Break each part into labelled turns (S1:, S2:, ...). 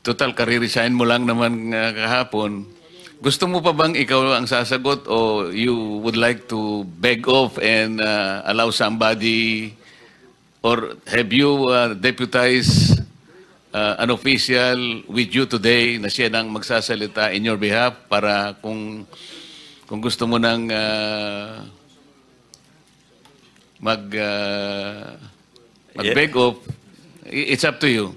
S1: total kare-resign mo lang naman kahapon. Gusto mo pa bang ikaw ang sasagot o you would like to beg off and allow somebody or have you deputized an official with you today na siya nang magsasalita in your behalf para kung gusto mo nang mag-beg off, it's up to you.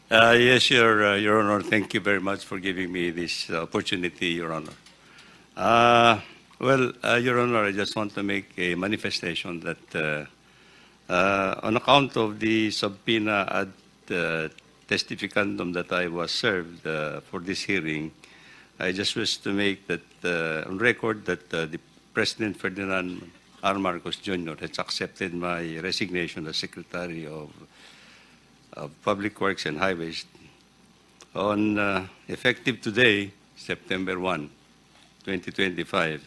S2: Yes, Your Honor. Thank you very much for giving me this opportunity, Your Honor. Your Honor, I just want to make a manifestation that on account of the subpoena ad testificandum that I was served for this hearing, I just wish to make that on record that the President Ferdinand R. Marcos Jr. has accepted my resignation as Secretary of Public Works and Highways on effective today, September 1, 2025.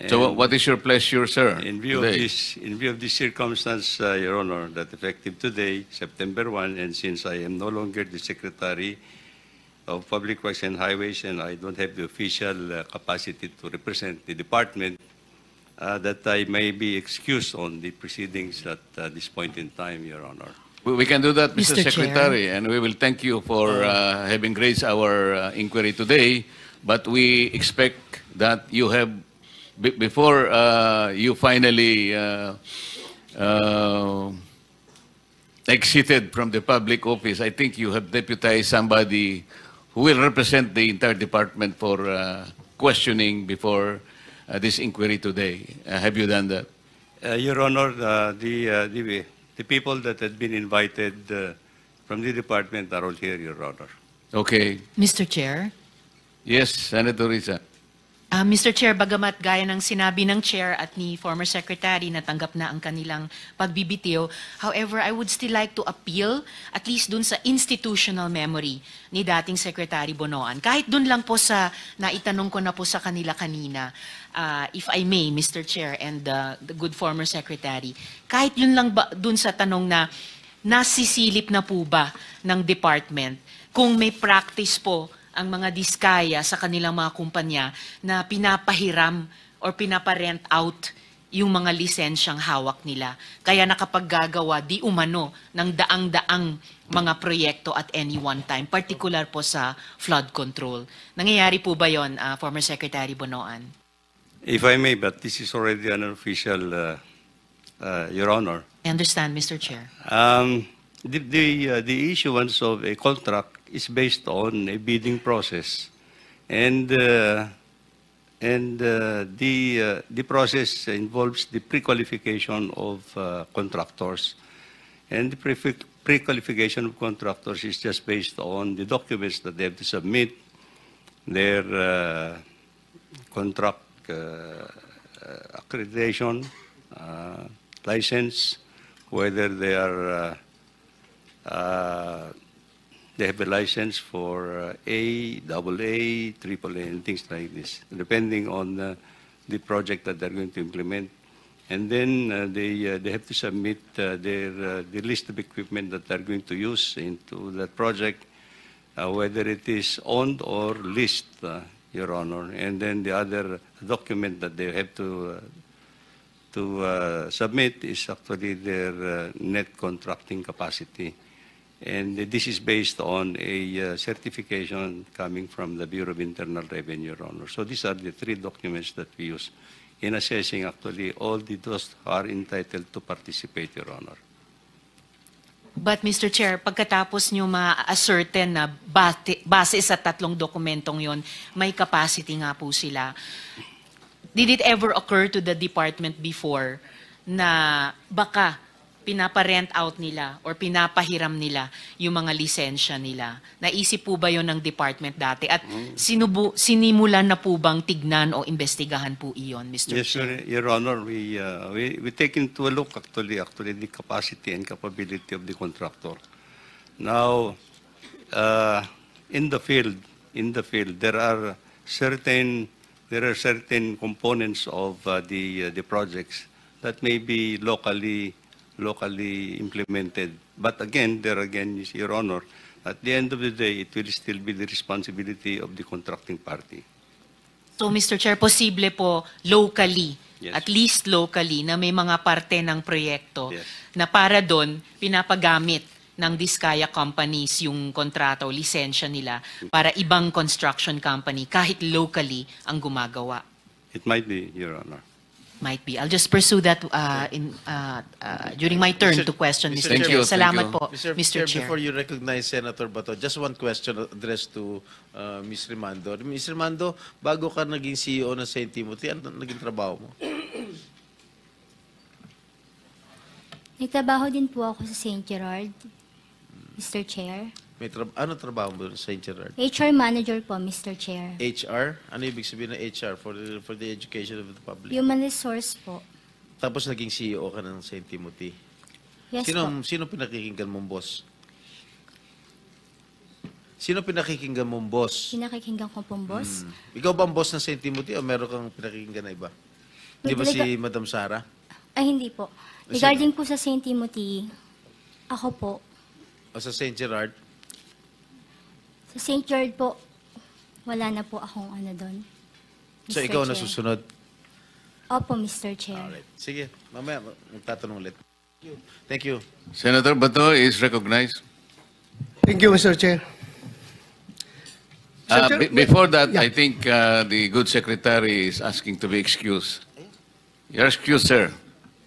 S1: So what is your pleasure, sir?
S2: In view of this circumstance, Your Honor, that effective today, September 1, and since I am no longer the Secretary of Public Works and Highways and I don't have the official capacity to represent the department, that I may be excused on the proceedings at this point in time, Your Honor.
S1: We can do that, Mr.
S3: Mr.
S1: Secretary, and we will thank you for having raised our inquiry today. But we expect that you have, before you finally exited from the public office, I think you have deputized somebody who will represent the entire department for questioning before this inquiry today. Have you done that?
S2: Your Honor, the people that had been invited from the department are all here, Your Honor.
S1: Okay.
S3: Mr. Chair?
S1: Yes, Senator Risa.
S3: Mr. Chair, bagamat gaya ng sinabi ng Chair at ni former Secretary na tanggap na ang kanilang pagbibitiw, however, I would still like to appeal at least dun sa institutional memory ni dating Secretary Bonoan. Kahit dun lang po sa naitanong ko na po sa kanila kanina, if I may, Mr. Chair and the good former Secretary, kahit yun lang ba dun sa tanong na nasisilip na po ba ng department kung may practice po ang mga diskaya sa kanilang mga kumpanya na pinapahiram or pinaparent out yung mga lisensyang hawak nila. Kaya nakapaggagawa di umano ng daang-daang mga proyekto at any one time, particular po sa flood control. Nangyayari po ba yon, former Secretary Bonoan?
S2: If I may, but this is already an official, Your Honor.
S3: I understand, Mr. Chair.
S2: The issuance of a contract is based on a bidding process, and the process involves the pre-qualification of contractors, and the pre-qualification of contractors is just based on the documents that they have to submit, their contract accreditation, license, whether they are they have a license for A, AA, AAA, and things like this, depending on the project that they're going to implement. And then they have to submit the list of equipment that they're going to use into that project, whether it is owned or leased, Your Honor. And then the other document that they have to submit is actually their net contracting capacity. And this is based on a certification coming from the Bureau of Internal Revenue, Your Honor. So these are the three documents that we use in assessing actually all those who are entitled to participate, Your Honor.
S3: But Mr. Chair, pagkatapos nyo ma-ascertain na base sa tatlong dokumentong yon, may capacity nga po sila. Did it ever occur to the department before na baka pinaparent out nila or pinapahiram nila yung mga lisensya nila? Naisip po ba yon ng department dati? At sinimulan na po bang tignan o investigahan po iyon, Mr.
S2: Yes,
S3: Chair?
S2: Your Honor, we take into a look actually the capacity and capability of the contractor. Now, in the field, there are certain components of the projects that may be locally implemented. But again, Your Honor, At the end of the day, it will still be the responsibility of the contracting party.
S3: So, Mr. Chair, posible po locally,
S2: Yes.
S3: at least locally, na may mga parte ng proyekto
S2: Yes.
S3: na para doon pinapagamit ng Diskaya companies yung kontrata o lisensya nila para ibang construction company, kahit locally, ang gumagawa.
S2: It might be, Your Honor.
S3: Might be. I'll just pursue that during my turn
S4: Mr.
S3: to question, Mr.
S1: Thank
S3: Chair.
S1: you, thank
S3: Salamat
S1: you.
S3: po, Mr. Chair.
S4: Before you recognize Senator Bato, just one question addressed to Ms. Rimando. Ms. Rimando, bago ka naging CEO ng St. Timothy, ano naging trabaho mo?
S5: Nagtrabaho din po ako sa St. Gerard, Mr. Chair.
S4: Ano trabaho mo sa St. Gerard?
S5: HR manager po, Mr. Chair.
S4: HR? Ano ibig sabihin ng HR for the education of the public?
S5: Human resource po.
S4: Tapos naging CEO ka ng St. Timothy.
S5: Yes po.
S4: Sino pinakikinggan mong boss? Sino pinakikinggan mong boss?
S5: Pinakikinggan ko pong boss.
S4: Ikaw ba ang boss ng St. Timothy o meron kang pinakikinggan na iba? Di ba si Madam Sara?
S5: Ay, hindi po. Regarding po sa St. Timothy, ako po.
S4: O sa St. Gerard?
S5: Sa St. Gerard po, wala na po akong ano doon.
S4: So
S5: Mr.
S4: ikaw
S5: Chair.
S4: na susunod?
S5: Opo, Mr. Chair.
S4: Alright. Sige, mamaya magtatanong ulit. Thank you.
S1: Senator Bato is recognized.
S6: Thank you, Mr. Chair. Mr. Chair,
S1: Before that,
S6: yeah.
S1: I think the good secretary is asking to be excused. You're excused, sir.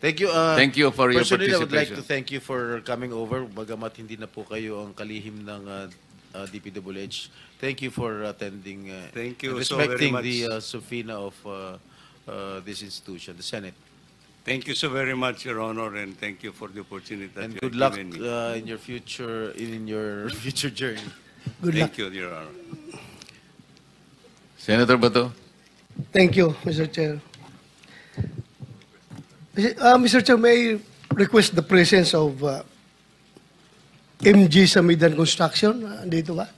S4: Thank you.
S1: Thank you for your
S4: Personally, I would like
S1: participation.
S4: to thank you for coming over. Bagamat hindi na po kayo ang kalihim ng DPWH. Thank you for attending.
S2: Thank you
S4: and
S2: so very
S4: respecting
S2: much.
S4: the subpoena of this institution, the Senate.
S2: Thank you so very much, Your Honor, and thank you for the opportunity that
S4: And
S2: you
S4: good
S2: have
S4: luck
S2: given me.
S4: in your future journey.
S6: Good luck.
S2: Thank you, Your Honor.
S1: Senator Bato.
S6: Thank you, Mr. Chair. Mr. Chair, may I request the presence of MG Samidan Construction? Dito ba?